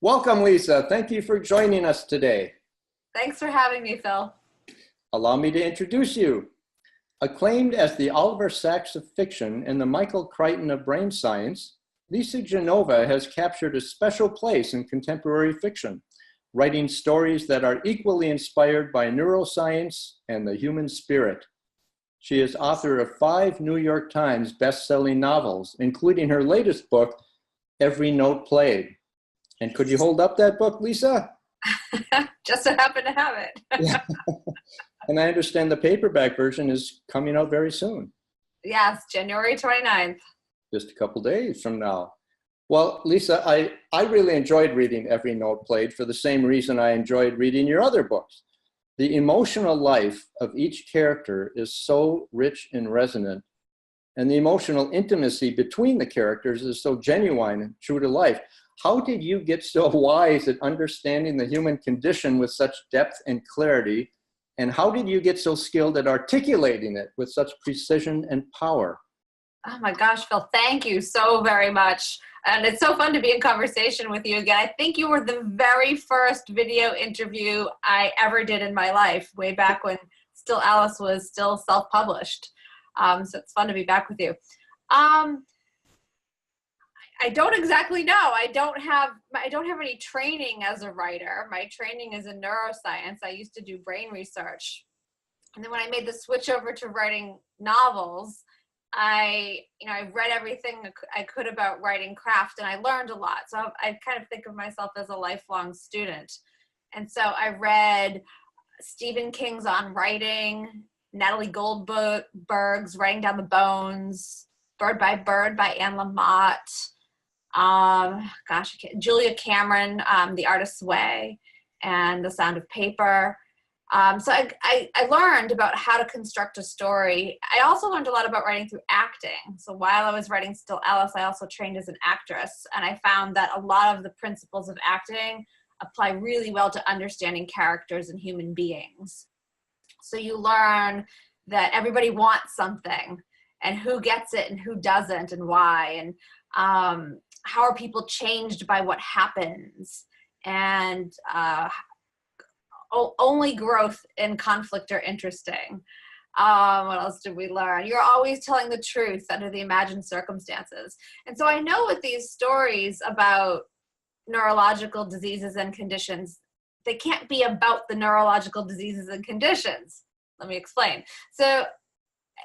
Welcome, Lisa. Thank you for joining us today. Thanks for having me, Phil. Allow me to introduce you. Acclaimed as the Oliver Sacks of fiction and the Michael Crichton of brain science, Lisa Genova has captured a special place in contemporary fiction, writing stories that are equally inspired by neuroscience and the human spirit. She is author of 5 New York Times best-selling novels, including her latest book, Every Note Played. And could you hold up that book, Lisa? Just so happen to have it. Yeah. And I understand the paperback version is coming out very soon. Yes, January 29th. Just a couple days from now. Well, Lisa, I really enjoyed reading Every Note Played for the same reason I enjoyed reading your other books. The emotional life of each character is so rich and resonant, and the emotional intimacy between the characters is so genuine and true to life. How did you get so wise at understanding the human condition with such depth and clarity? And how did you get so skilled at articulating it with such precision and power? Oh my gosh, Phil, thank you so very much. And it's so fun to be in conversation with you again. I think you were the very first video interview I ever did in my life, way back when Still Alice was still self-published. So it's fun to be back with you. I don't exactly know. I don't have any training as a writer. My training is in neuroscience. I used to do brain research. And then when I made the switch over to writing novels, I read everything I could about writing craft, and I learned a lot. So I kind of think of myself as a lifelong student. And so I read Stephen King's On Writing, Natalie Goldberg's Writing Down the Bones, Bird by Anne Lamott. Julia Cameron, The Artist's Way, and The Sound of Paper. So I learned about how to construct a story. I also learned a lot about writing through acting. So while I was writing Still Alice, I also trained as an actress, and I found that a lot of the principles of acting apply really well to understanding characters and human beings. So you learn that everybody wants something, and who gets it and who doesn't, and why, and how are people changed by what happens, and only growth and conflict are interesting. What else did we learn? You're always telling the truth under the imagined circumstances. And so I know with these stories about neurological diseases and conditions, they can't be about the neurological diseases and conditions. Let me explain. So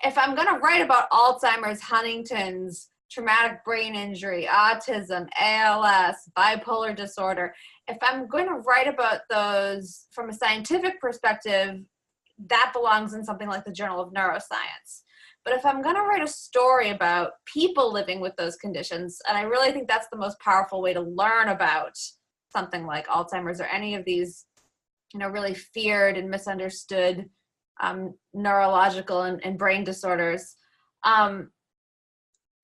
if I'm going to write about Alzheimer's, Huntington's, traumatic brain injury, autism, ALS, bipolar disorder, if I'm going to write about those from a scientific perspective, that belongs in something like the Journal of Neuroscience. But if I'm going to write a story about people living with those conditions, and I really think that's the most powerful way to learn about something like Alzheimer's or any of these, really feared and misunderstood neurological and brain disorders,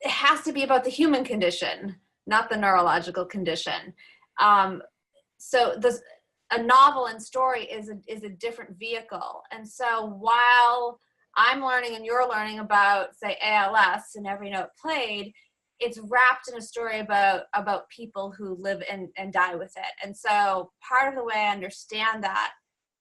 it has to be about the human condition, not the neurological condition. So a novel and story is a different vehicle. And so while I'm learning and you're learning about, say, ALS and Every Note Played, it's wrapped in a story about people who live and die with it. And so part of the way I understand that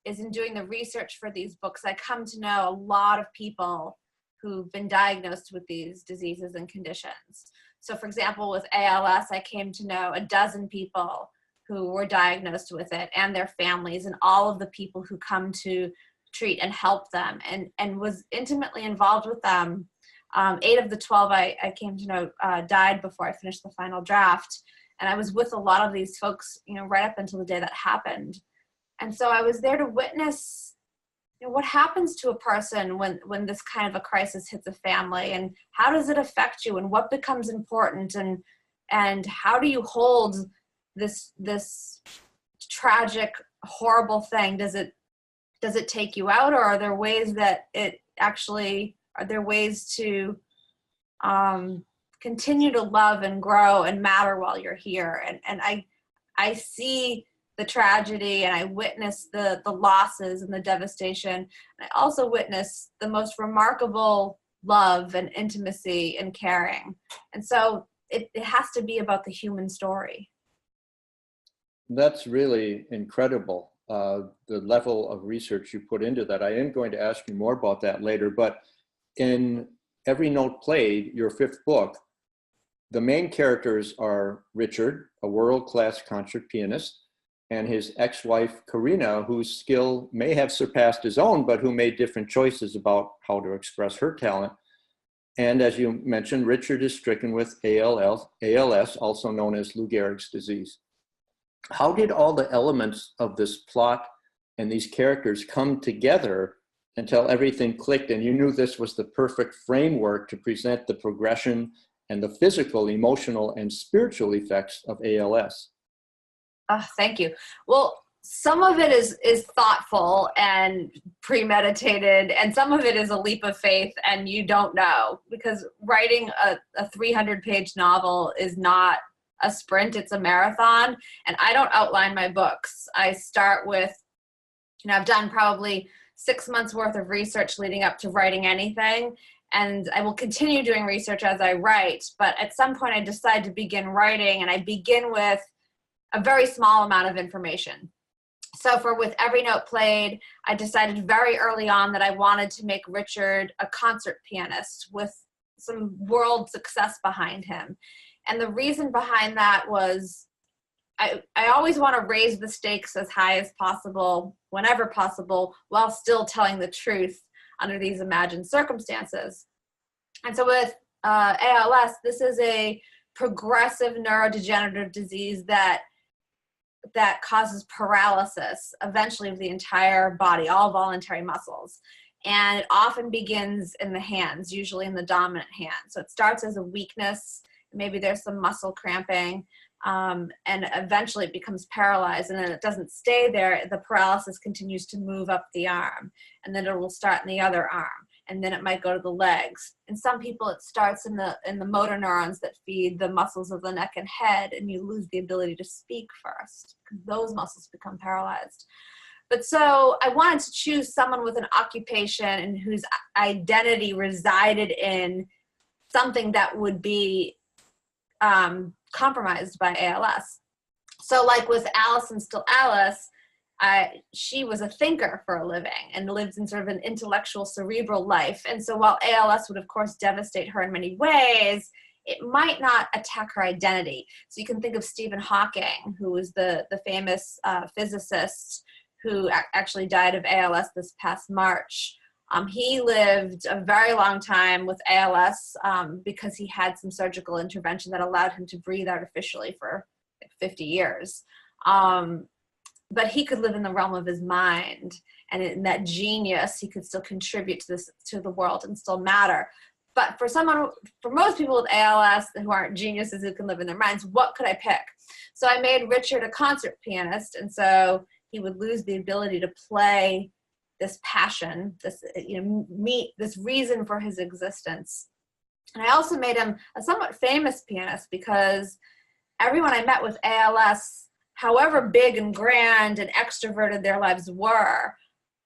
is in doing the research for these books. I come to know a lot of people who've been diagnosed with these diseases and conditions. So for example, with ALS, I came to know a dozen people who were diagnosed with it and their families and all of the people who come to treat and help them, and was intimately involved with them. 8 of the 12 I came to know died before I finished the final draft. And I was with a lot of these folks, right up until the day that happened. And so I was there to witness what happens to a person when this kind of a crisis hits a family, and how does it affect you, and what becomes important, and how do you hold this tragic, horrible thing? Does it take you out, or are there ways that are there ways to continue to love and grow and matter while you're here? And I see the tragedy, and I witness the losses and the devastation. And I also witness the most remarkable love and intimacy and caring. And so it has to be about the human story. That's really incredible, the level of research you put into that. I am going to ask you more about that later, but in Every Note Played, your fifth book, the main characters are Richard, a world-class concert pianist, and his ex-wife, Karina, whose skill may have surpassed his own, but who made different choices about how to express her talent. And as you mentioned, Richard is stricken with ALS, also known as Lou Gehrig's disease. How did all the elements of this plot and these characters come together until everything clicked and you knew this was the perfect framework to present the progression and the physical, emotional, and spiritual effects of ALS? Oh, thank you. Well, some of it is thoughtful and premeditated, and some of it is a leap of faith, and you don't know, because writing a 300-page novel is not a sprint, it's a marathon. And I don't outline my books. I start with, I've done probably 6 months worth of research leading up to writing anything. And I will continue doing research as I write. But at some point I decide to begin writing, and I begin with a very small amount of information. So with Every Note Played, I decided very early on that I wanted to make Richard a concert pianist with some world success behind him. And the reason behind that was I always want to raise the stakes as high as possible, whenever possible, while still telling the truth under these imagined circumstances. And so with ALS, this is a progressive neurodegenerative disease that causes paralysis, eventually, of the entire body, all voluntary muscles. And it often begins in the hands, usually in the dominant hand. So it starts as a weakness. Maybe there's some muscle cramping, and eventually it becomes paralyzed, and then it doesn't stay there. The paralysis continues to move up the arm, and then it will start in the other arm, and then it might go to the legs. In some people, it starts in the motor neurons that feed the muscles of the neck and head, and you lose the ability to speak first, because those muscles become paralyzed. But so I wanted to choose someone with an occupation and whose identity resided in something that would be compromised by ALS. So like with Alice and Still Alice, she was a thinker for a living and lived in sort of an intellectual, cerebral life. And so while ALS would, of course, devastate her in many ways, it might not attack her identity. So you can think of Stephen Hawking, who was the famous physicist who actually died of ALS this past March. He lived a very long time with ALS because he had some surgical intervention that allowed him to breathe artificially for 50 years. But he could live in the realm of his mind, and in that genius, he could still contribute to the world and still matter. But for most people with ALS who aren't geniuses who can live in their minds, what could I pick? So I made Richard a concert pianist, and so he would lose the ability to play this passion, this reason for his existence. And I also made him a somewhat famous pianist because everyone I met with ALS, however big and grand and extroverted their lives were,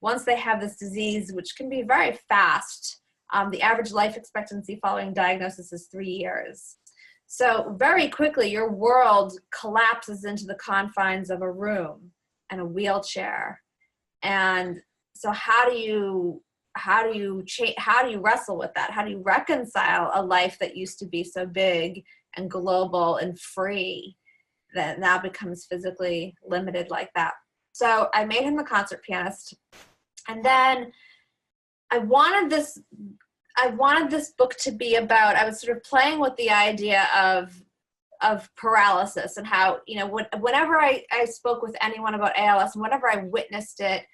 once they have this disease, which can be very fast, the average life expectancy following diagnosis is 3 years. So very quickly, your world collapses into the confines of a room and a wheelchair. And so how do you wrestle with that? How do you reconcile a life that used to be so big and global and free that now becomes physically limited like that? So I made him the concert pianist, and then I wanted this book to be about, I was sort of playing with the idea of paralysis and how, whenever I spoke with anyone about ALS and whenever I witnessed it,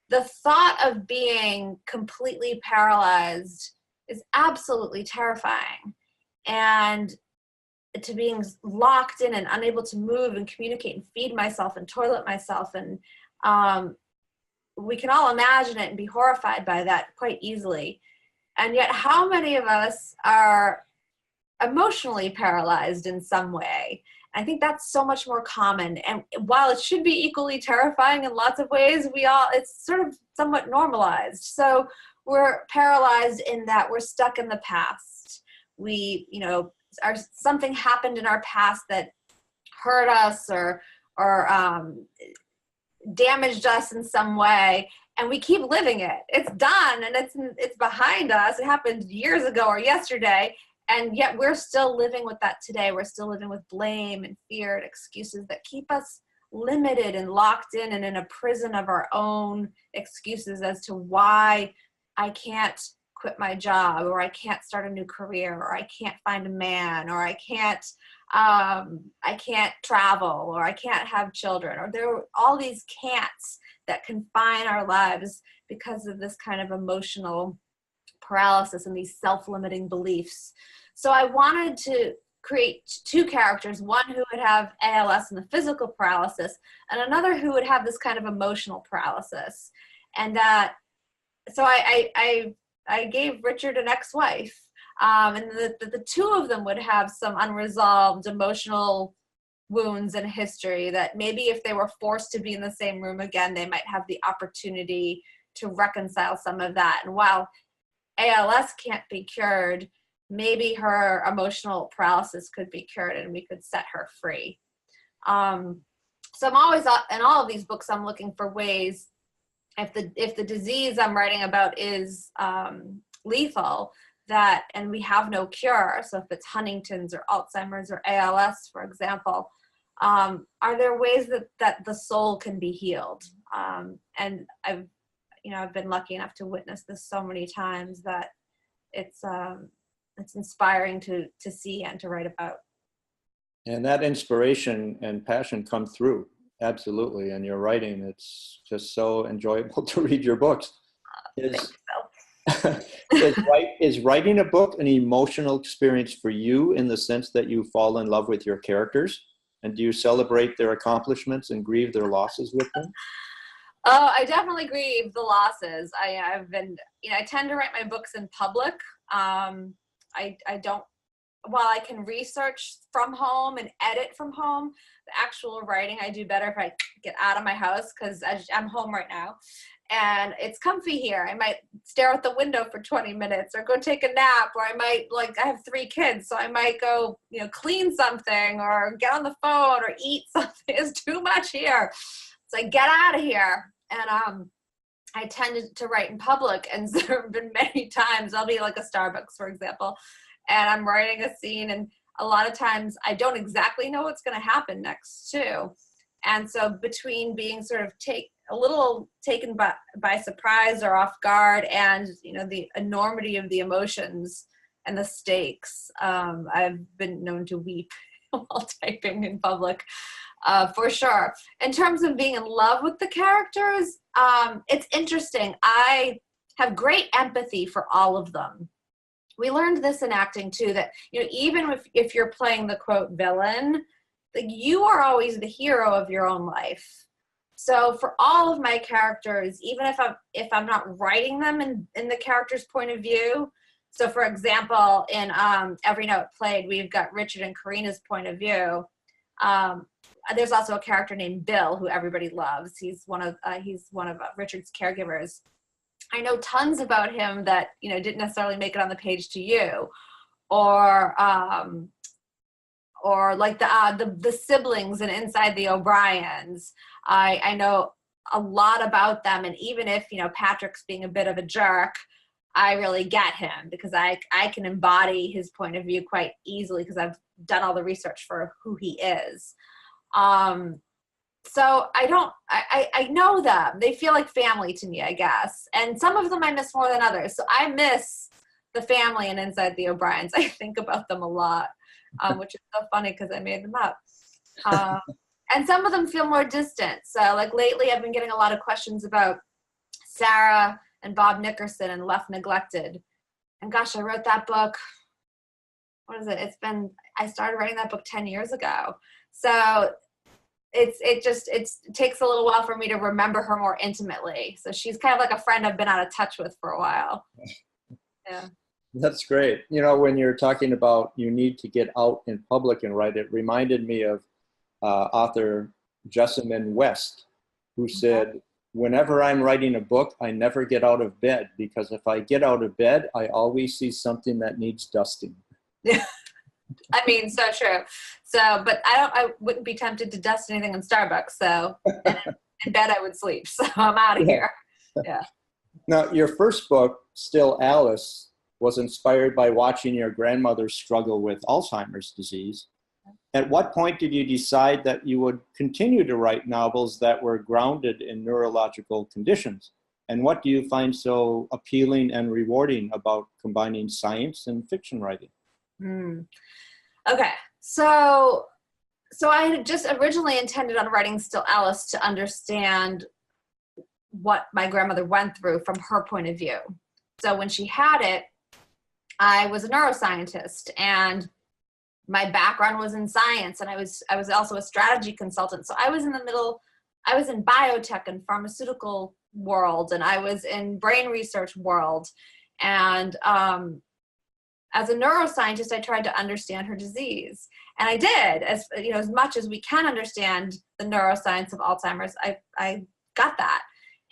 the thought of being completely paralyzed is absolutely terrifying. And to being locked in and unable to move and communicate and feed myself and toilet myself. And we can all imagine it and be horrified by that quite easily. And yet how many of us are emotionally paralyzed in some way? I think that's so much more common. And while it should be equally terrifying in lots of ways, it's sort of somewhat normalized. So we're paralyzed in that we're stuck in the past. Something happened in our past that hurt us or damaged us in some way, and we keep living it. It's done and it's behind us. It happened years ago or yesterday, and yet we're still living with that today. We're still living with blame and fear and excuses that keep us limited and locked in and in a prison of our own excuses as to why I can't quit my job, or I can't start a new career, or I can't find a man, or I can't travel, or I can't have children, or there are all these can'ts that confine our lives because of this kind of emotional paralysis and these self-limiting beliefs. So I wanted to create two characters, one who would have ALS and the physical paralysis, and another who would have this kind of emotional paralysis. And so I gave Richard an ex-wife, and the two of them would have some unresolved emotional wounds and history that maybe if they were forced to be in the same room again, they might have the opportunity to reconcile some of that. And while ALS can't be cured, maybe her emotional paralysis could be cured and we could set her free. So I'm always, in all of these books, I'm looking for ways, if the disease I'm writing about is lethal, and we have no cure, so if it's Huntington's or Alzheimer's or ALS, for example, are there ways that the soul can be healed? And I've been lucky enough to witness this so many times that it's inspiring to see and to write about. And that inspiration and passion come through, absolutely. And your writing, it's just so enjoyable to read your books. Is writing a book an emotional experience for you in the sense that you fall in love with your characters? And do you celebrate their accomplishments and grieve their losses with them? Oh, I definitely grieve the losses. I tend to write my books in public. I don't, while I can research from home and edit from home, the actual writing I do better if I get out of my house, because I'm home right now and it's comfy here. I might stare out the window for 20 minutes or go take a nap, or I might, I have 3 kids, so I might go, clean something or get on the phone or eat something. It's too much here. So I get out of here, and I tend to write in public, and there have been many times I'll be like a Starbucks, for example, and I'm writing a scene, and a lot of times I don't exactly know what's going to happen next too. And so between being sort of a little taken by surprise or off guard, and the enormity of the emotions and the stakes, I've been known to weep while typing in public. For sure. In terms of being in love with the characters, it's interesting. I have great empathy for all of them. We learned this in acting too, that even if you're playing the quote villain, you are always the hero of your own life. So for all of my characters, even if I'm not writing them in the character's point of view. So for example, in Every Note Played, we've got Richard and Karina's point of view. There's also a character named Bill who everybody loves. He's one of Richard's caregivers. I know tons about him that didn't necessarily make it on the page to you, or like the siblings and Inside the O'Briens. I know a lot about them, and even if Patrick's being a bit of a jerk, I really get him because I can embody his point of view quite easily because I've done all the research for who he is. So I know them. They feel like family to me, I guess. And some of them I miss more than others. So I miss the family and Inside the O'Briens. I think about them a lot, which is so funny because I made them up. And some of them feel more distant. So like lately I've been getting a lot of questions about Sarah and Bob Nickerson and Left Neglected. And gosh, I wrote that book. What is it? I started writing that book 10 years ago. So it takes a little while for me to remember her more intimately. So she's kind of like a friend I've been out of touch with for a while. Yeah. That's great. When you're talking about you need to get out in public and write, it reminded me of author Jessamine West, who said, whenever I'm writing a book, I never get out of bed, because if I get out of bed, I always see something that needs dusting. Yeah. I mean, so true. So, but I wouldn't be tempted to dust anything in Starbucks. So, and in bed I would sleep. So I'm out of here. Yeah. Now, your first book, Still Alice, was inspired by watching your grandmother struggle with Alzheimer's disease. At what point did you decide that you would continue to write novels that were grounded in neurological conditions? And what do you find so appealing and rewarding about combining science and fiction writing? Okay, so I had just originally intended on writing Still Alice to understand what my grandmother went through from her point of view. So when she had it, I was a neuroscientist, and my background was in science, and I was also a strategy consultant. So I was in biotech and pharmaceutical world, and I was in brain research world. And as a neuroscientist, I tried to understand her disease. And I did, as much as we can understand the neuroscience of Alzheimer's, I got that.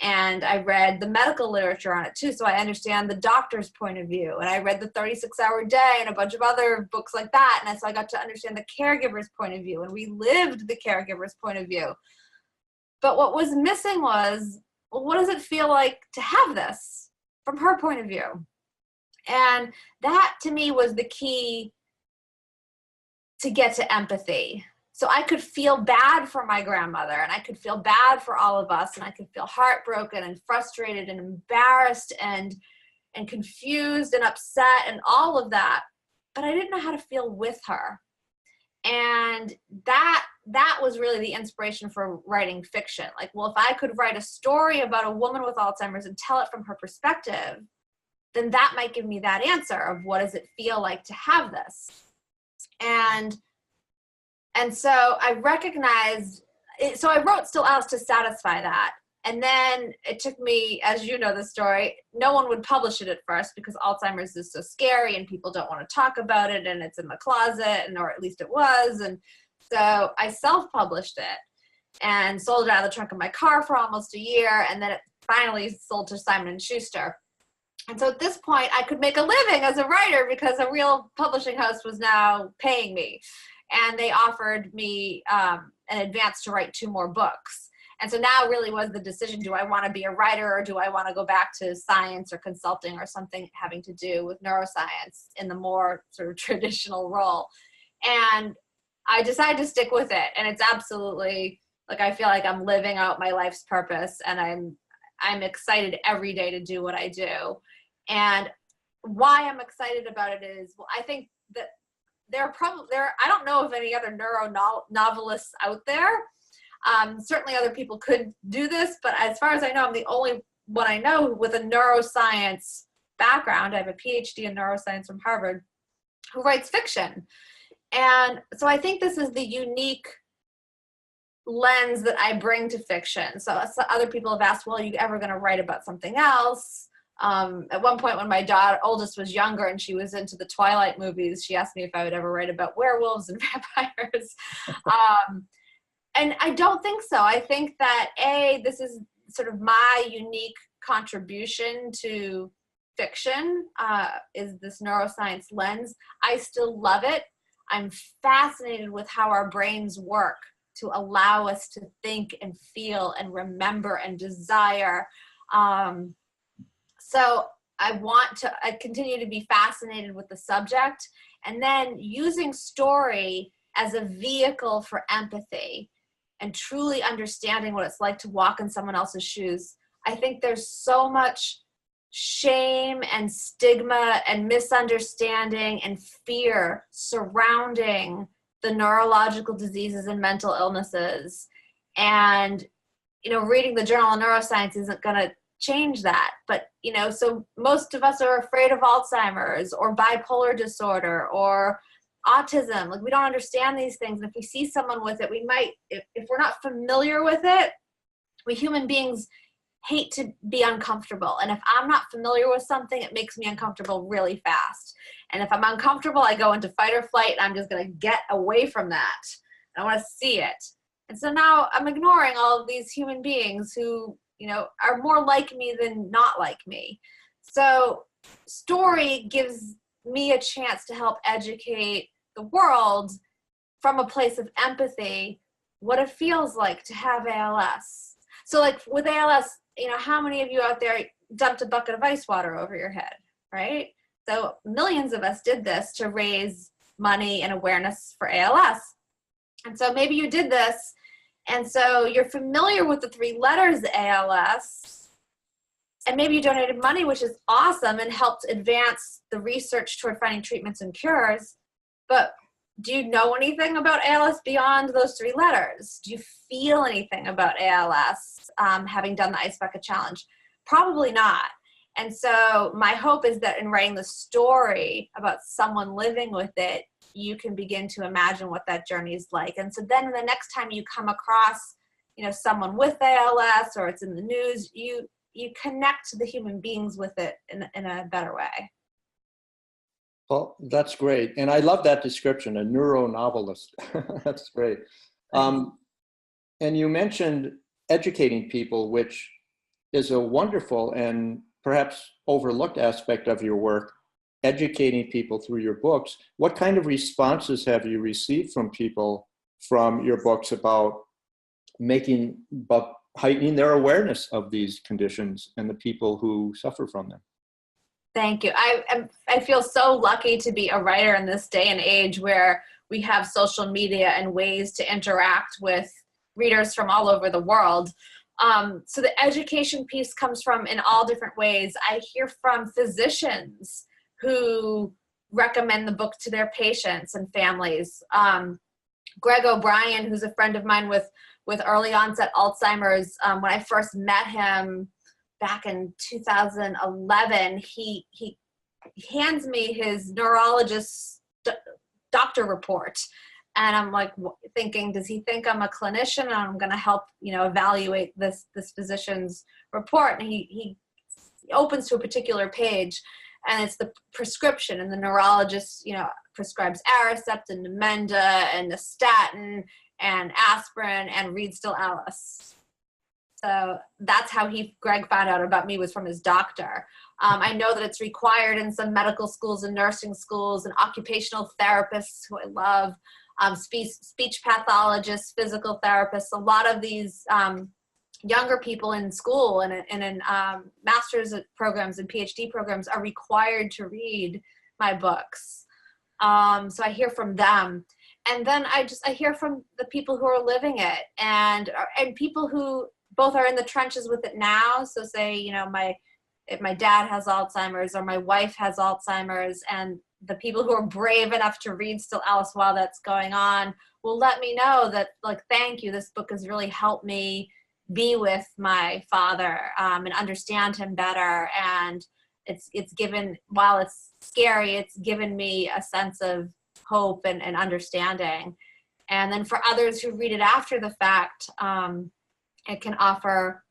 And I read the medical literature on it too, so I understand the doctor's point of view. And I read the 36-Hour Day and a bunch of other books like that. And so I got to understand the caregiver's point of view, and we lived the caregiver's point of view. But what was missing was, well, what does it feel like to have this from her point of view? And that, to me, was the key to get to empathy. So I could feel bad for my grandmother, and I could feel bad for all of us, and I could feel heartbroken and frustrated and embarrassed and confused and upset and all of that. But I didn't know how to feel with her. And that was really the inspiration for writing fiction. Like, well, if I could write a story about a woman with Alzheimer's and tell it from her perspective, then that might give me that answer of what does it feel like to have this. And so I recognized, so I wrote Still Alice to satisfy that. And then it took me, as you know the story, no one would publish it at first because Alzheimer's is so scary and people don't want to talk about it, and it's in the closet, or at least it was. And so I self-published it and sold it out of the trunk of my car for almost a year, and then it finally sold to Simon & Schuster. And so at this point, I could make a living as a writer because a real publishing house was now paying me. And they offered me an advance to write 2 more books. And so now really was the decision, do I want to be a writer, or do I want to go back to science or consulting or something having to do with neuroscience in the more sort of traditional role? And I decided to stick with it. And it's absolutely, like, I feel like I'm living out my life's purpose, and I'm excited every day to do what I do. And why I'm excited about it is, well, I think that I don't know of any other novelists out there. Certainly other people could do this, but as far as I know, I'm the only one I know with a neuroscience background. I have a PhD in neuroscience from Harvard, who writes fiction. And so I think this is the unique lens that I bring to fiction. So other people have asked, well, are you ever going to write about something else? At one point when my oldest was younger and she was into the Twilight movies, she asked me if I would ever write about werewolves and vampires. And I don't think so. I think that this is sort of my unique contribution to fiction, is this neuroscience lens. I still love it. I'm fascinated with how our brains work to allow us to think and feel and remember and desire. So I continue to be fascinated with the subject, and then using story as a vehicle for empathy and truly understanding what it's like to walk in someone else's shoes. I think there's so much shame and stigma and misunderstanding and fear surrounding the neurological diseases and mental illnesses. And, reading the Journal of Neuroscience isn't going to change that. But, so most of us are afraid of Alzheimer's or bipolar disorder or autism. Like, we don't understand these things. And if we see someone with it, we might, if we're not familiar with it, we human beings hate to be uncomfortable. And if I'm not familiar with something, it makes me uncomfortable really fast. And if I'm uncomfortable, I go into fight or flight, and I'm just going to get away from that. I want to see it. And so now I'm ignoring all of these human beings who, are more like me than not like me. So story gives me a chance to help educate the world from a place of empathy what it feels like to have ALS. So like with ALS, how many of you out there dumped a bucket of ice water over your head, right? So millions of us did this to raise money and awareness for ALS. And so maybe you did this, and so you're familiar with the 3 letters ALS, and maybe you donated money, which is awesome, and helped advance the research toward finding treatments and cures. But do you know anything about ALS beyond those 3 letters? Do you feel anything about ALS having done the Ice Bucket Challenge? Probably not. And so my hope is that in writing the story about someone living with it, you can begin to imagine what that journey is like. And so then the next time you come across, someone with ALS, or it's in the news, you connect the human beings with it in a better way. Well, that's great. And I love that description, a neuronovelist. That's great. And you mentioned educating people, which is a wonderful and perhaps overlooked aspect of your work, educating people through your books. What kind of responses have you received from people from your books about heightening their awareness of these conditions and the people who suffer from them? Thank you. I feel so lucky to be a writer in this day and age where we have social media and ways to interact with readers from all over the world. So the education piece comes from in all different ways. I hear from physicians who recommend the book to their patients and families. Greg O'Brien, who's a friend of mine with early onset Alzheimer's, when I first met him back in 2011, he hands me his neurologist's doctor report. And I'm like thinking, does he think I'm a clinician and I'm going to help, evaluate this physician's report? And he opens to a particular page, and it's the prescription, and the neurologist, prescribes Aricept and Namenda and Nystatin and aspirin and reads Stillalis. So that's how Greg found out about me, was from his doctor. I know that it's required in some medical schools and nursing schools, and occupational therapists, who I love, speech pathologists, physical therapists. A lot of these younger people in school and in master's programs and PhD programs are required to read my books. So I hear from them. And then I hear from the people who are living it, and people who both are in the trenches with it now. So say, if my dad has Alzheimer's or my wife has Alzheimer's, and the people who are brave enough to read Stillalis while that's going on will let me know that, like, thank you, this book has really helped me be with my father and understand him better. And it's given, while it's scary, it's given me a sense of hope and understanding. And then for others who read it after the fact, it can offer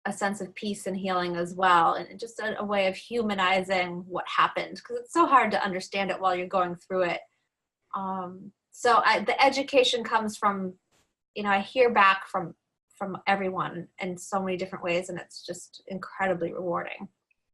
a sense of peace and healing as well, and just a way of humanizing what happened, because it's so hard to understand it while you're going through it. So the education comes from, I hear back from everyone in so many different ways, and it's just incredibly rewarding.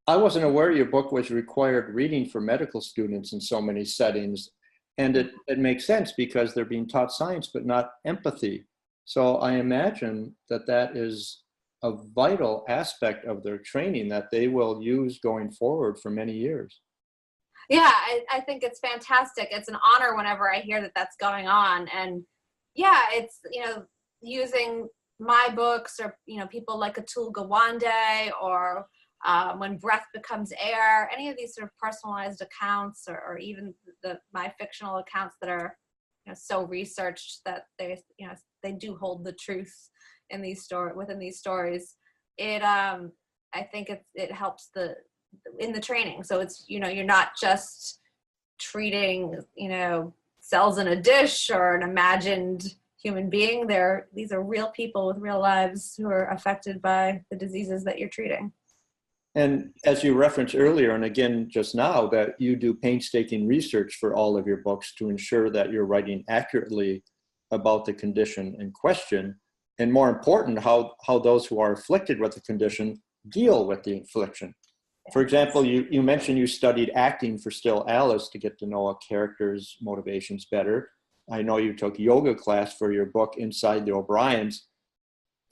I wasn't aware your book was required reading for medical students in so many settings, and it makes sense because they're being taught science but not empathy. So I imagine that is a vital aspect of their training that they will use going forward for many years. Yeah, I think it's fantastic. It's an honor whenever I hear that that's going on. And yeah, it's, using my books, or, people like Atul Gawande, or When Breath Becomes Air, any of these sort of personalized accounts, or even my fictional accounts that are, so researched that they do hold the truth in within these stories. I think it helps in the training. So it's, you're not just treating, cells in a dish or an imagined human being. These are real people with real lives who are affected by the diseases that you're treating. And as you referenced earlier, and again just now, that you do painstaking research for all of your books to ensure that you're writing accurately about the condition in question, and more important, how those who are afflicted with the condition deal with the affliction. For example, you mentioned you studied acting for Stillalis to get to know a character's motivations better. I know you took yoga class for your book, Inside the O'Briens.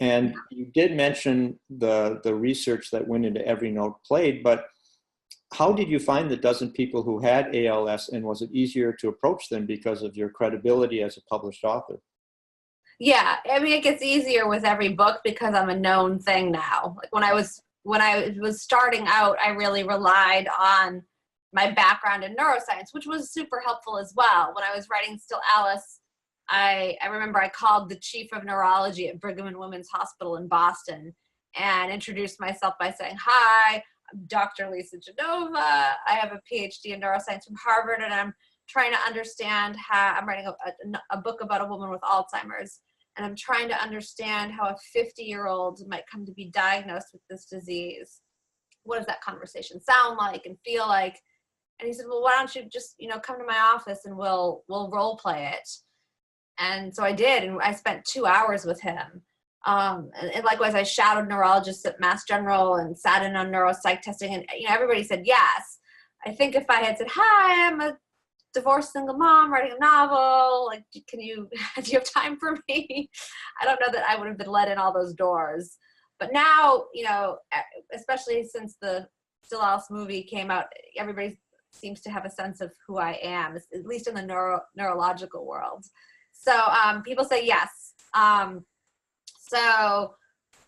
And you did mention the research that went into Every Note Played, but how did you find the dozen people who had ALS, and was it easier to approach them because of your credibility as a published author? Yeah, I mean, it gets easier with every book because I'm a known thing now. Like when I was starting out, I really relied on my background in neuroscience, which was super helpful as well. When I was writing Still Alice, I remember I called the chief of neurology at Brigham and Women's Hospital in Boston and introduced myself by saying, "Hi, I'm Dr. Lisa Genova. I have a PhD in neuroscience from Harvard, and I'm trying to understand how I'm writing a book about a woman with Alzheimer's. And I'm trying to understand how a 50-year-old might come to be diagnosed with this disease. What does that conversation sound like and feel like?" And he said, "Well, why don't you just, come to my office and we'll role play it." And so I did, and I spent 2 hours with him. And likewise, I shadowed neurologists at Mass General and sat in on neuropsych testing, and everybody said yes. I think if I had said, "Hi, I'm a divorced single mom writing a novel, like, do you have time for me?" I don't know that I would have been let in all those doors. But now, especially since the Still Alice movie came out, everybody seems to have a sense of who I am, at least in the neurological world. So people say yes. So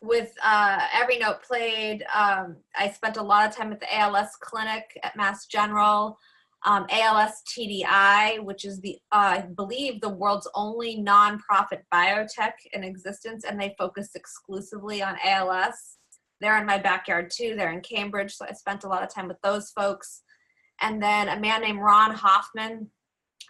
with Every Note Played, I spent a lot of time at the ALS clinic at Mass General. ALS TDI, which is I believe the world's only nonprofit biotech in existence, and they focus exclusively on ALS. They're in my backyard too. They're in Cambridge, so I spent a lot of time with those folks. And then a man named Ron Hoffman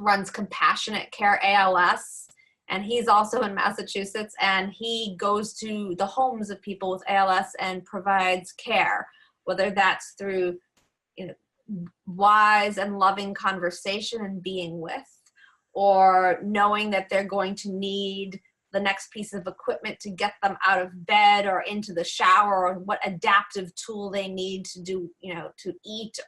runs Compassionate Care ALS, and he's also in Massachusetts, and he goes to the homes of people with ALS and provides care, whether that's through wise and loving conversation and being with, or knowing that they're going to need the next piece of equipment to get them out of bed or into the shower, or what adaptive tool they need to do, to eat.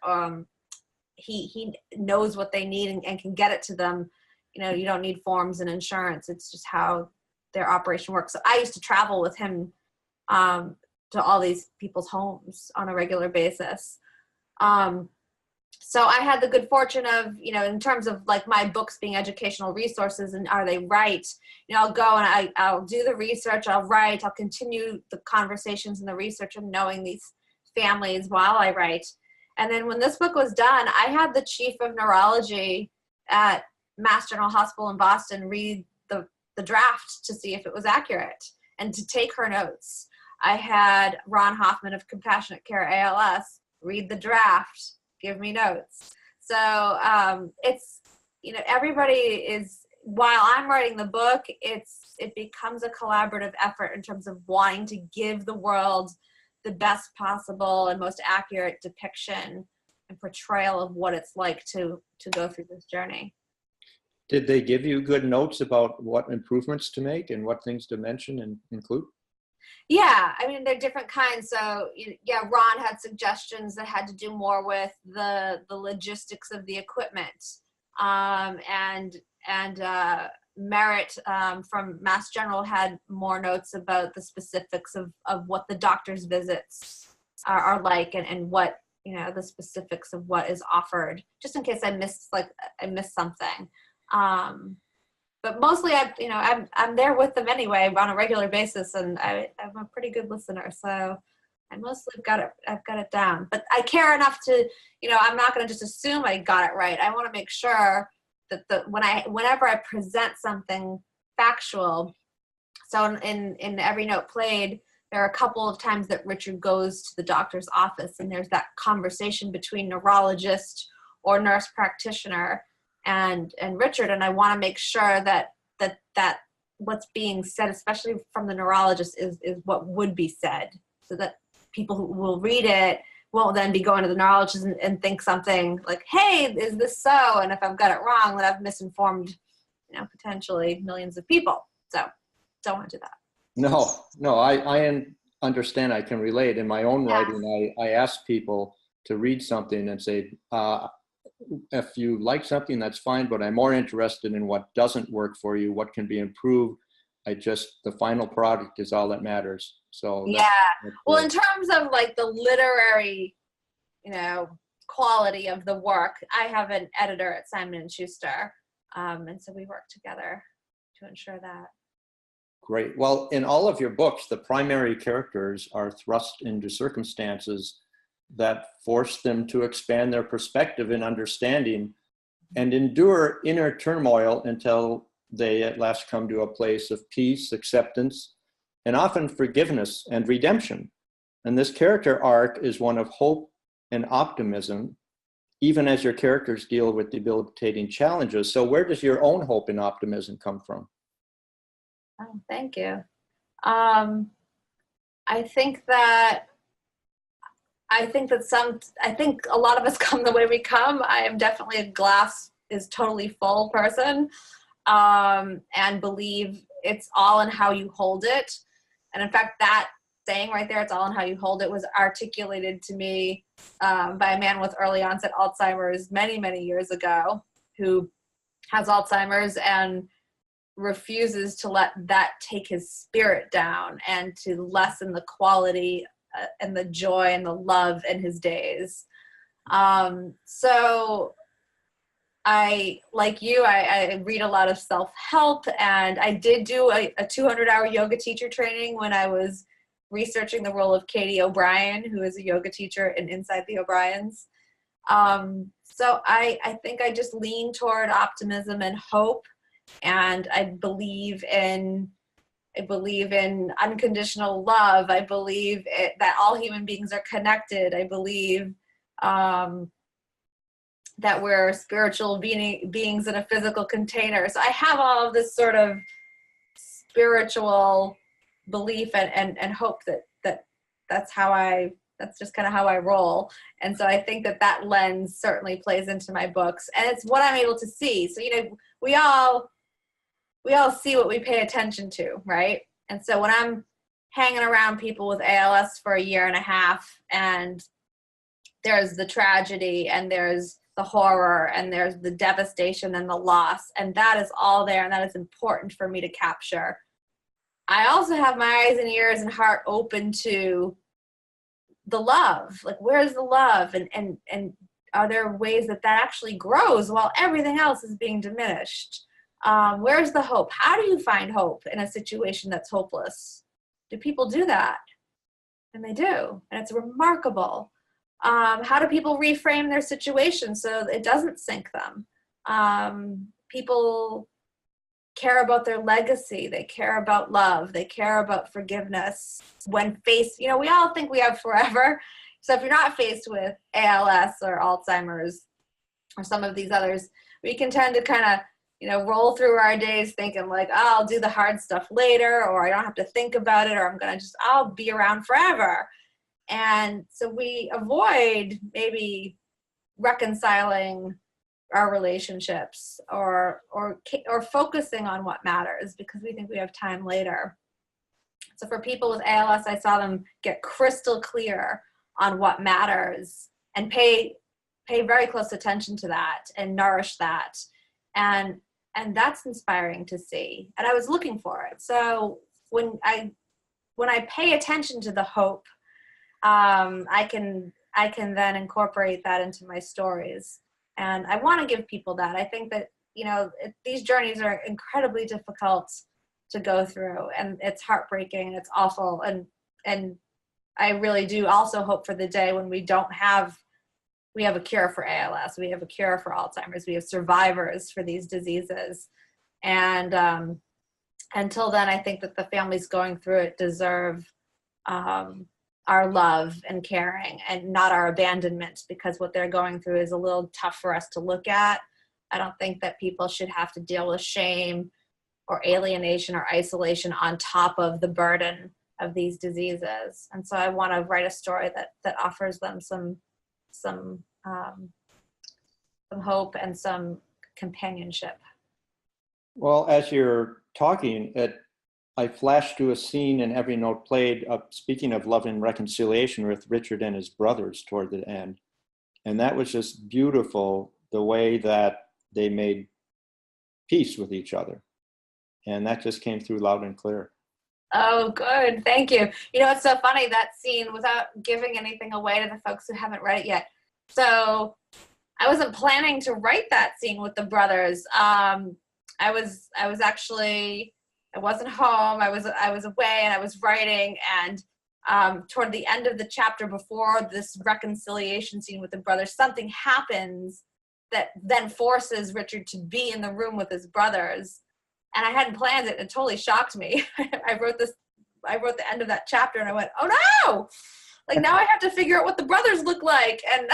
He knows what they need and can get it to them. You don't need forms and insurance. It's just how their operation works. So I used to travel with him to all these people's homes on a regular basis. So I had the good fortune of, in terms of like my books being educational resources and are they right, I'll go and I'll do the research, I'll write, I'll continue the conversations and the research and knowing these families while I write. And then when this book was done, I had the chief of neurology at Mass General Hospital in Boston read the draft to see if it was accurate and to take her notes. I had Ron Hoffman of Compassionate Care ALS read the draft, give me notes. So it's, everybody is, while I'm writing the book, it becomes a collaborative effort in terms of wanting to give the world the best possible and most accurate depiction and portrayal of what it's like to go through this journey. Did they give you good notes about what improvements to make and what things to mention and include? Yeah, I mean, they're different kinds. So yeah, Ron had suggestions that had to do more with the logistics of the equipment, and Merritt from Mass General had more notes about the specifics of what the doctor's visits are like, and what, the specifics of what is offered, just in case I missed something. But mostly I'm there with them anyway on a regular basis, and I'm a pretty good listener, so I mostly I've got it down. But I care enough to, I'm not going to just assume I got it right. I want to make sure that whenever I present something factual. So in Every Note Played, there are a couple of times that Richard goes to the doctor's office, and there's that conversation between neurologist or nurse practitioner and Richard, and I want to make sure that what's being said, especially from the neurologist, is what would be said, so that people who will read it won't then be going to the neurologist and think something like, "Hey, is this so?" And if I've got it wrong, then I've misinformed, potentially millions of people. So don't want to do that. No, I understand. I can relate. In my own writing, I ask people to read something and say, if you like something, that's fine, but I'm more interested in what doesn't work for you, what can be improved. The final product is all that matters. So Yeah. Well, in terms of like the literary, quality of the work, I have an editor at Simon & Schuster. And so we work together to ensure that. Great. Well, in all of your books, the primary characters are thrust into circumstances that force them to expand their perspective and understanding and endure inner turmoil until they at last come to a place of peace, acceptance, and often forgiveness and redemption. And this character arc is one of hope and optimism, even as your characters deal with debilitating challenges. So where does your own hope and optimism come from? Oh, thank you. I think that a lot of us come the way we come. I am definitely a glass is totally full person, and believe it's all in how you hold it. And in fact, that saying right there, it's all in how you hold it, was articulated to me by a man with early onset Alzheimer's many, many years ago, who has Alzheimer's and refuses to let that take his spirit down and to lessen the quality and the joy and the love in his days. So like you, I read a lot of self-help, and I did do a 200-hour yoga teacher training when I was researching the role of Katie O'Brien, who is a yoga teacher in Inside the O'Briens. So I think I just lean toward optimism and hope, and I believe in unconditional love. I believe that all human beings are connected. I believe that we're spiritual beings in a physical container. So I have all of this sort of spiritual belief and hope that's just kind of how I roll. And so I think that lens certainly plays into my books, and it's what I'm able to see. So, we all see what we pay attention to, right? And so when I'm hanging around people with ALS for a year and a half, and there's the tragedy and there's the horror and there's the devastation and the loss, and that is all there, and that is important for me to capture. I also have my eyes and ears and heart open to the love. Like, where's the love? And are there ways that actually grows while everything else is being diminished? Where's the hope? How do you find hope in a situation that's hopeless? Do people do that? And they do, and it's remarkable. How do people reframe their situation so it doesn't sink them? People care about their legacy. They care about love. They care about forgiveness. When faced, we all think we have forever. So if you're not faced with ALS or Alzheimer's or some of these others, we can tend to kind of, roll through our days thinking like, oh, I'll do the hard stuff later, or I don't have to think about it, or I'll be around forever. And so we avoid maybe reconciling our relationships or focusing on what matters because we think we have time later. So for people with ALS, I saw them get crystal clear on what matters and pay very close attention to that and nourish that. And that's inspiring to see. And I was looking for it. So when I pay attention to the hope, I can then incorporate that into my stories. And I want to give people that. I think that, these journeys are incredibly difficult to go through, and it's heartbreaking and it's awful. And I really do also hope for the day when we have a cure for ALS, we have a cure for Alzheimer's, we have survivors for these diseases. And until then, I think that the families going through it deserve our love and caring and not our abandonment, because what they're going through is a little tough for us to look at. I don't think that people should have to deal with shame or alienation or isolation on top of the burden of these diseases. And so I want to write a story that offers them some hope and some companionship. Well, as you're talking, I flashed to a scene in Every Note Played, speaking of love and reconciliation with Richard and his brothers toward the end. And that was just beautiful the way that they made peace with each other. And that just came through loud and clear. Oh, good. Thank you. You know, it's so funny, that scene, without giving anything away to the folks who haven't read it yet. So I wasn't planning to write that scene with the brothers. I wasn't home. I was away, and I was writing, and toward the end of the chapter, before this reconciliation scene with the brothers, something happens that then forces Richard to be in the room with his brothers. And I hadn't planned it. It totally shocked me. I wrote the end of that chapter, and I went, oh no! Like, now I have to figure out what the brothers look like. And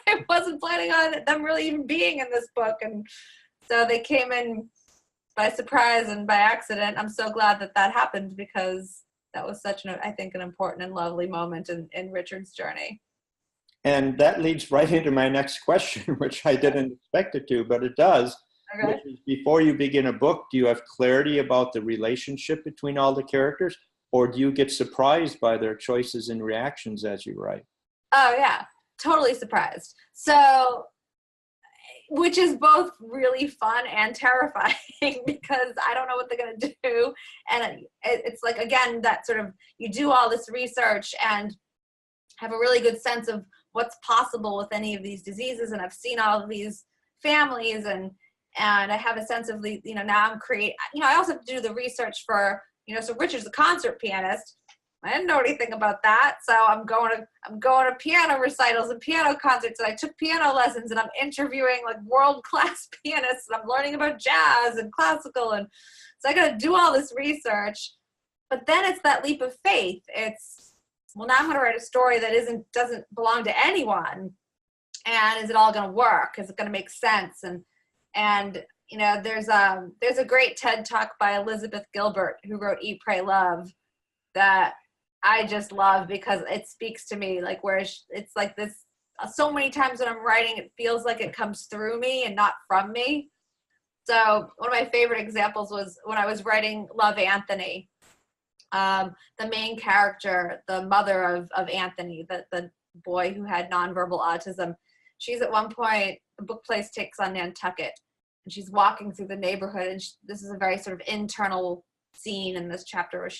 I wasn't planning on them really even being in this book. And so they came in by surprise and by accident. I'm so glad that that happened, because that was such I think an important and lovely moment in Richard's journey. And that leads right into my next question, which I didn't expect it to, but it does. Okay. Which is, before you begin a book, do you have clarity about the relationship between all the characters, or do you get surprised by their choices and reactions as you write? Oh yeah, totally surprised. So, which is both really fun and terrifying, because I don't know what they're going to do. And it's like, again, that sort of, you do all this research and have a really good sense of what's possible with any of these diseases. And I've seen all of these families, and I have a sense of the, now I'm I also have to do the research for, so Richard's a concert pianist. I didn't know anything about that. So I'm going to piano recitals and piano concerts, and I took piano lessons, and I'm interviewing like world-class pianists, and I'm learning about jazz and classical. And so I got to do all this research, but then it's that leap of faith. It's, well, now I'm going to write a story that doesn't belong to anyone. And is it all going to work? Is it going to make sense? And there's a great TED Talk by Elizabeth Gilbert, who wrote Eat, Pray, Love, that I just love, because it speaks to me, like, where it's like this, so many times when I'm writing, it feels like it comes through me and not from me. So one of my favorite examples was when I was writing Love, Anthony. The main character, the mother of Anthony, the boy who had nonverbal autism, she's at one point, the book place takes on Nantucket, and she's walking through the neighborhood, and this is a very sort of internal scene in this chapter, where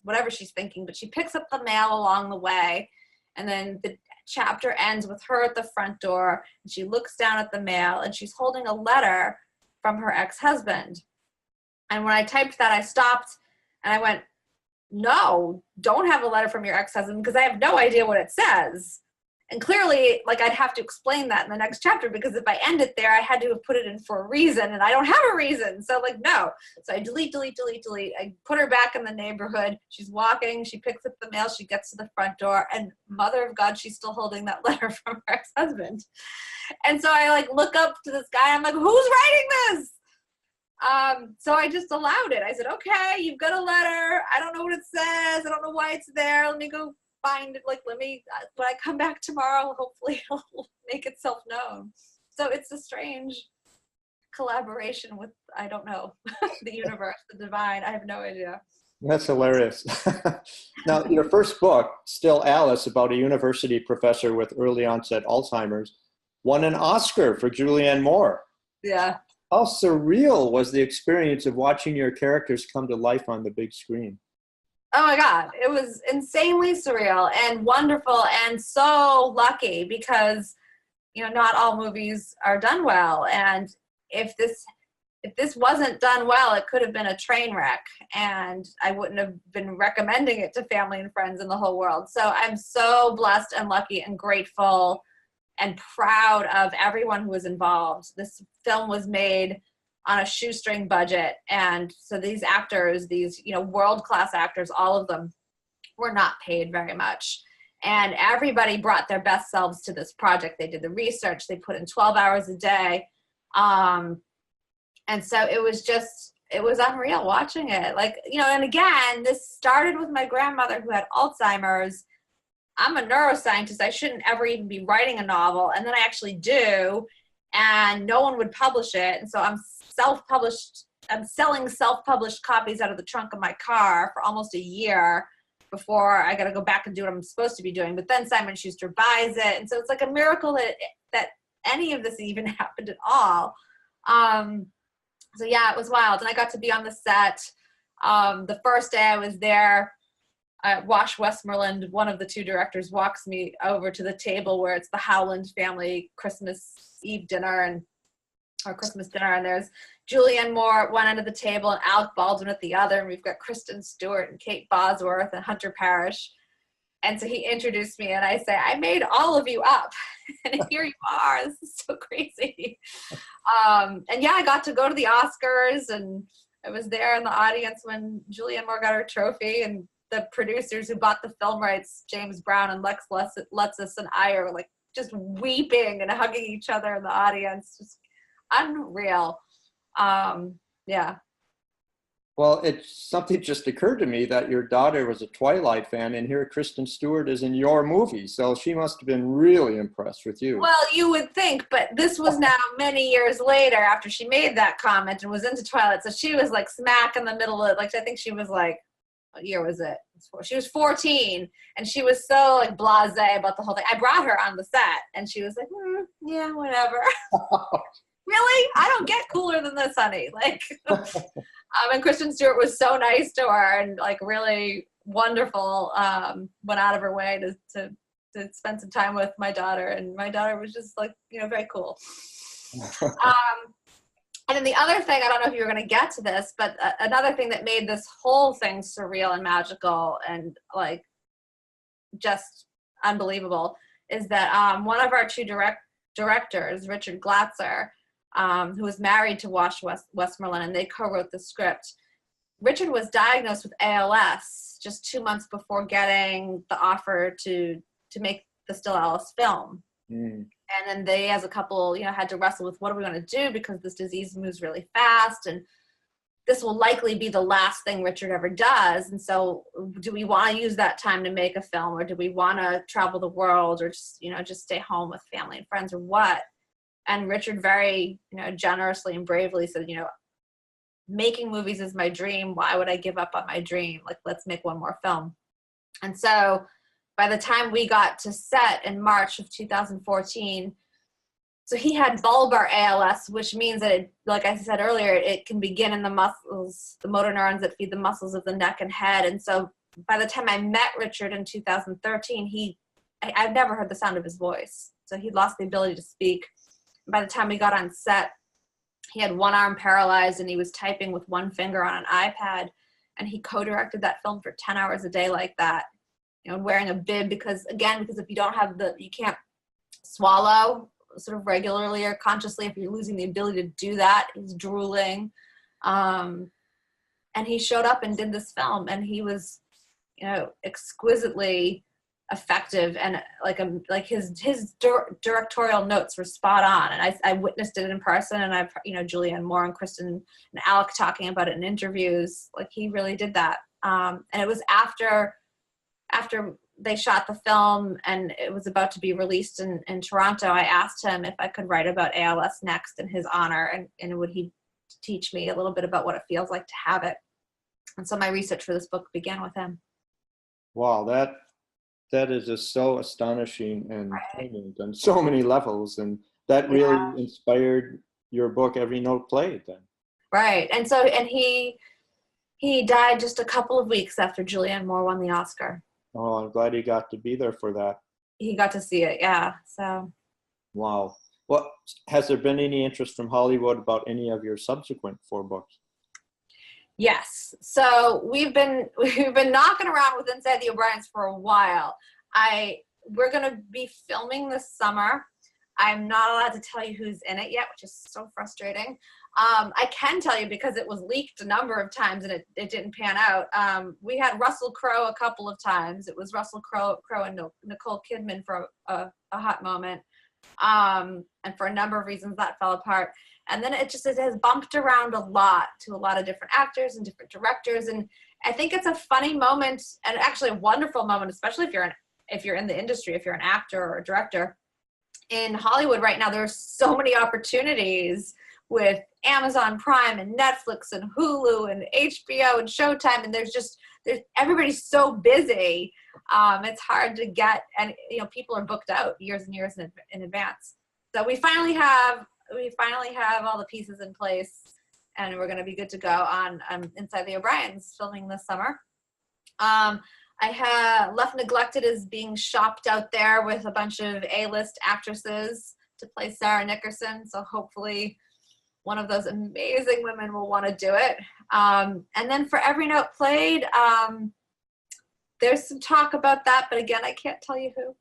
whatever she's thinking, but she picks up the mail along the way, and then the chapter ends with her at the front door, and she looks down at the mail, and she's holding a letter from her ex-husband. And when I typed that, I stopped, and I went, no, don't have a letter from your ex-husband, because I have no idea what it says. And clearly, like, I'd have to explain that in the next chapter, because if I end it there, I had to have put it in for a reason, and I don't have a reason. So, like, no. So I delete. I put her back in the neighborhood. She's walking. She picks up the mail. She gets to the front door, and mother of God, she's still holding that letter from her ex-husband. And so I, like, look up to this guy. I'm like, who's writing this? So I just allowed it. I said, okay, you've got a letter. I don't know what it says. I don't know why it's there. Let me go find it. Like, when I come back tomorrow, hopefully it'll make itself known. So it's a strange collaboration with, I don't know, the universe, the divine. I have no idea. That's hilarious. Now, your first book, Still Alice, about a university professor with early onset Alzheimer's, won an Oscar for Julianne Moore. Yeah. How surreal was the experience of watching your characters come to life on the big screen? Oh my God, it was insanely surreal and wonderful, and so lucky, because, not all movies are done well. And if this wasn't done well, it could have been a train wreck, and I wouldn't have been recommending it to family and friends in the whole world. So I'm so blessed and lucky and grateful and proud of everyone who was involved. This film was made on a shoestring budget, and so these actors, these world-class actors, all of them were not paid very much, and everybody brought their best selves to this project. They did the research, they put in 12 hours a day, and so it was unreal watching it. Like, and again, this started with my grandmother, who had Alzheimer's. I'm a neuroscientist. I shouldn't ever even be writing a novel. And then I actually do, and no one would publish it. And so I'm self-published. I'm selling self-published copies out of the trunk of my car for almost a year before I got to go back and do what I'm supposed to be doing. But then Simon Schuster buys it. And so it's like a miracle that any of this even happened at all. So yeah, it was wild. And I got to be on the set. The first day I was there, Wash Westmoreland, one of the two directors, walks me over to the table where it's the Howland family Christmas Eve dinner or Christmas dinner, and there's Julianne Moore at one end of the table and Alec Baldwin at the other, and we've got Kristen Stewart and Kate Bosworth and Hunter Parrish. And so he introduced me, and I say, I made all of you up, and here you are. This is so crazy. And yeah, I got to go to the Oscars, and I was there in the audience when Julianne Moore got her trophy, and the producers who bought the film rights, James Brown and Lex Lutzis and I, are like just weeping and hugging each other in the audience. Just unreal. Yeah. Well, it's something just occurred to me that your daughter was a Twilight fan, and here Kristen Stewart is in your movie, so she must have been really impressed with you. Well, you would think, but this was now many years later after she made that comment and was into Twilight, so she was like smack in the middle of, like, I think she was like, what year was it? She was 14, and she was so like blasé about the whole thing. I brought her on the set, and she was like, yeah, whatever. Really? I don't get cooler than this, honey. Like, and Kristen Stewart was so nice to her and like really wonderful. Went out of her way to spend some time with my daughter, and my daughter was just like, very cool. And then the other thing, I don't know if you were going to get to this, but another thing that made this whole thing surreal and magical and like just unbelievable is that one of our two directors, Richard Glatzer, who was married to Wash Westmoreland, and they co-wrote the script. Richard was diagnosed with ALS just 2 months before getting the offer to make the Still Alice film. And then they, as a couple, had to wrestle with what are we going to do, because this disease moves really fast, and this will likely be the last thing Richard ever does. And so do we want to use that time to make a film, or do we want to travel the world, or just stay home with family and friends, or what? And Richard very, generously and bravely said, making movies is my dream. Why would I give up on my dream? Like, let's make one more film. And so by the time we got to set in March of 2014, so he had bulbar ALS, which means that, like I said earlier, it can begin in the muscles, the motor neurons that feed the muscles of the neck and head. And so by the time I met Richard in 2013, I've never heard the sound of his voice. So he'd lost the ability to speak. By the time we got on set, he had one arm paralyzed, and he was typing with one finger on an iPad. And he co-directed that film for 10 hours a day like that, wearing a bib because if you don't have you can't swallow sort of regularly or consciously, if you're losing the ability to do that. He's drooling. And he showed up and did this film, and he was, exquisitely effective, and like his directorial notes were spot on. And I witnessed it in person, and I've, Julianne Moore and Kristen and Alec talking about it in interviews. Like, he really did that. And it was after they shot the film and it was about to be released in Toronto, I asked him if I could write about ALS next in his honor, and would he teach me a little bit about what it feels like to have it. And so my research for this book began with him. Wow, that is just so astonishing and poignant on so many levels, and that really inspired your book, Every Note Played, then. Right. And so, and he died just a couple of weeks after Julianne Moore won the Oscar. Oh, I'm glad he got to be there for that. He got to see it, yeah. So. Wow. Well, has there been any interest from Hollywood about any of your subsequent 4 books? Yes. So we've been knocking around with Inside the O'Briens for a while. We're going to be filming this summer. I'm not allowed to tell you who's in it yet, which is so frustrating. I can tell you because it was leaked a number of times and it didn't pan out. We had Russell Crowe a couple of times. It was Russell Crowe and Nicole Kidman for a hot moment. And for a number of reasons that fell apart. And then it has bumped around a lot to a lot of different actors and different directors. And I think it's a funny moment, and actually a wonderful moment, especially if you're in the industry, if you're an actor or a director. In Hollywood right now, there's so many opportunities with Amazon Prime and Netflix and Hulu and HBO and Showtime, and everybody's so busy. It's hard to get, and people are booked out years and years in advance. So we finally have all the pieces in place, and we're going to be good to go on Inside the O'Briens filming this summer. I have Left Neglected is being shopped out there with a bunch of A-list actresses to play Sarah Nickerson. So hopefully one of those amazing women will want to do it. And then for Every Note Played, there's some talk about that, but again, I can't tell you who.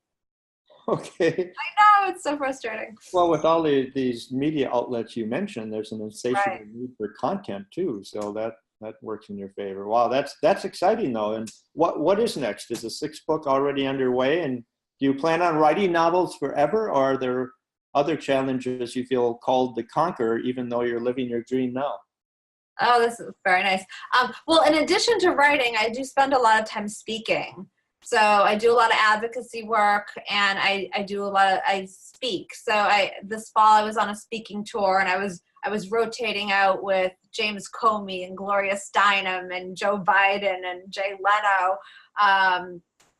Okay. I know, it's so frustrating. Well, with all these media outlets you mentioned, there's an insatiable need for content too. So that works in your favor. Wow, that's exciting though. And what is next? Is the 6th book already underway? And do you plan on writing novels forever, or are there other challenges you feel called to conquer, even though you're living your dream now? Oh, this is very nice. Well, in addition to writing, I do spend a lot of time speaking. So I do a lot of advocacy work, and I speak. So this fall I was on a speaking tour, and I was rotating out with James Comey and Gloria Steinem and Joe Biden and Jay Leno,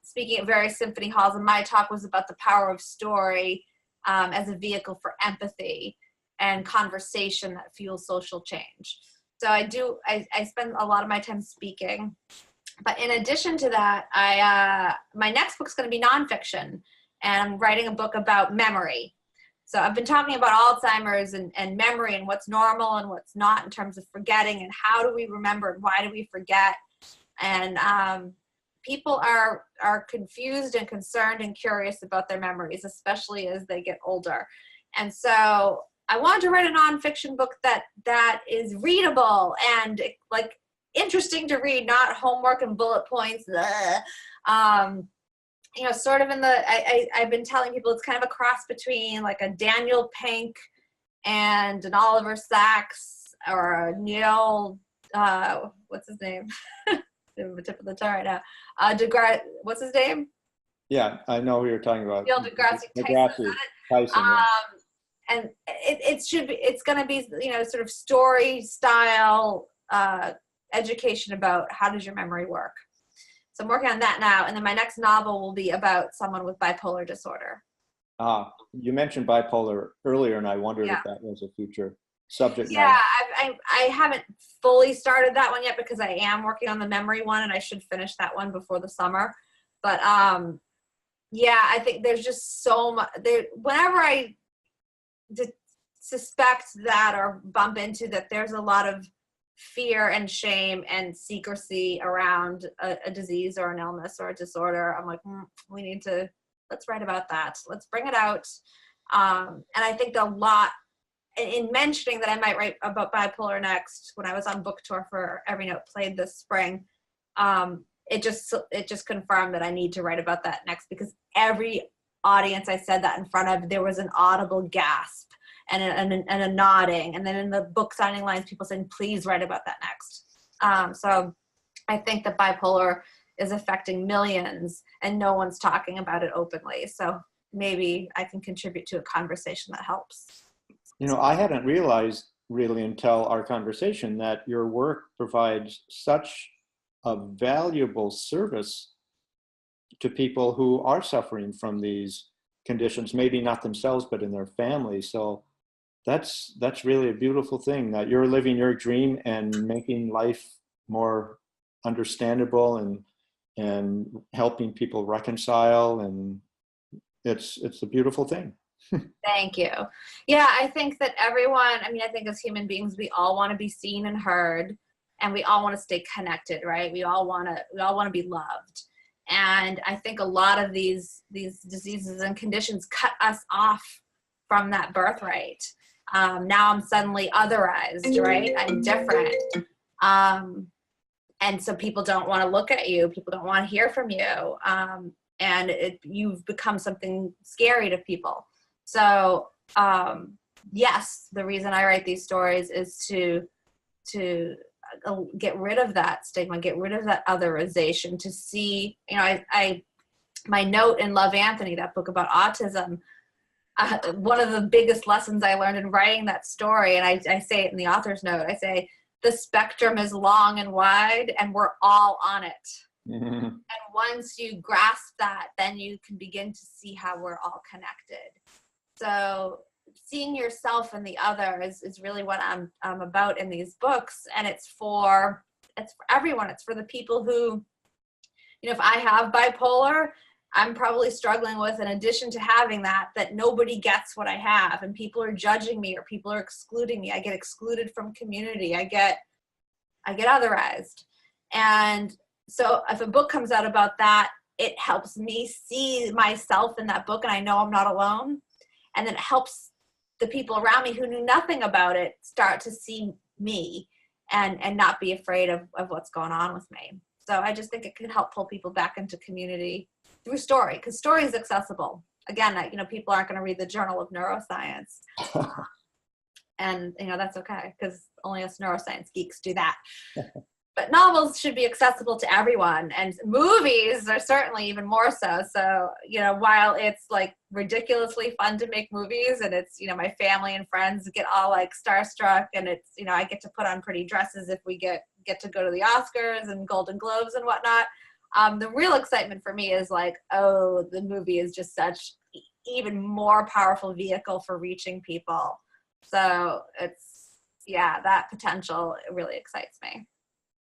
speaking at various symphony halls. And my talk was about the power of story as a vehicle for empathy and conversation that fuels social change. So I spend a lot of my time speaking. But in addition to that, my next book's going to be nonfiction, and I'm writing a book about memory. So I've been talking about Alzheimer's and memory and what's normal and what's not in terms of forgetting, and how do we remember and why do we forget. And people are confused and concerned and curious about their memories, especially as they get older. And so I wanted to write a nonfiction book that is readable and like interesting to read, not homework and bullet points. You know, sort of in the, I've been telling people it's kind of a cross between like a Daniel Pink and an Oliver Sacks or a Neil, what's his name? The tip of the tongue right now. What's his name? Yeah, I know who you're talking about. Neil deGrasse Tyson. Yeah. And it's going to be, you know, sort of story style education about how does your memory work. So I'm working on that now, and then my next novel will be about someone with bipolar disorder. You mentioned bipolar earlier, and I wondered if that was a future subject Yeah, matter. I haven't fully started that one yet because I am working on the memory one, and I should finish that one before the summer. But yeah, I think there's just so much. Whenever I suspect that or bump into that, there's a lot of fear and shame and secrecy around a disease or an illness or a disorder. I'm like, let's write about that. Let's bring it out. And I think a lot in mentioning that I might write about bipolar next, when I was on book tour for Every Note Played this spring, it just confirmed that I need to write about that next, because every audience I said that in front of, there was an audible gasp and a nodding, and then in the book signing lines, people saying, please write about that next. So I think that bipolar is affecting millions, and no one's talking about it openly. So maybe I can contribute to a conversation that helps. You know, I hadn't realized really until our conversation that your work provides such a valuable service to people who are suffering from these conditions, maybe not themselves, but in their family. So that's really a beautiful thing, that you're living your dream and making life more understandable and helping people reconcile, and it's a beautiful thing. Thank you. Yeah, I think that I think as human beings, we all want to be seen and heard, and we all want to stay connected, right? We all want to be loved. And I think a lot of these diseases and conditions cut us off from that birthright. Now I'm suddenly otherized, right? I'm different. And so people don't want to look at you. People don't want to hear from you. And you've become something scary to people. So yes, the reason I write these stories is to get rid of that stigma, get rid of that otherization, to see, you know, my note in Love, Anthony, that book about autism, one of the biggest lessons I learned in writing that story, and I say it in the author's note, I say, the spectrum is long and wide, and we're all on it. Mm-hmm. And once you grasp that, then you can begin to see how we're all connected. So seeing yourself in the other is really what I'm about in these books. And it's for everyone. It's for the people who, if I have bipolar, I'm probably struggling with, in addition to having that nobody gets what I have, and people are judging me, or people are excluding me. I get excluded from community. I get otherized. And so if a book comes out about that, it helps me see myself in that book, and I know I'm not alone. And then it helps the people around me who knew nothing about it start to see me and not be afraid of what's going on with me. So I just think it could help pull people back into community through story, because story is accessible. Again, people aren't going to read the Journal of Neuroscience. And, that's okay, because only us neuroscience geeks do that. But novels should be accessible to everyone, and movies are certainly even more so. So, while it's like ridiculously fun to make movies, and it's, my family and friends get all like starstruck, and it's, I get to put on pretty dresses if we get to go to the Oscars and Golden Globes and whatnot. The real excitement for me is like, oh, the movie is just such even more powerful vehicle for reaching people. So that potential really excites me.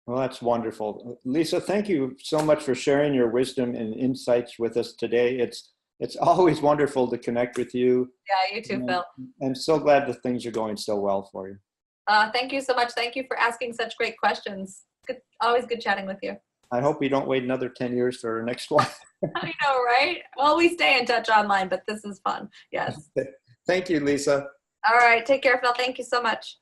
Well, that's wonderful. Lisa, thank you so much for sharing your wisdom and insights with us today. It's always wonderful to connect with you. Yeah, you too, Phil. I'm so glad that things are going so well for you. Thank you so much. Thank you for asking such great questions. Always good chatting with you. I hope we don't wait another 10 years for our next one. I know, right? Well, we stay in touch online, but this is fun. Yes. Thank you, Lisa. All right. Take care, Phil. Thank you so much.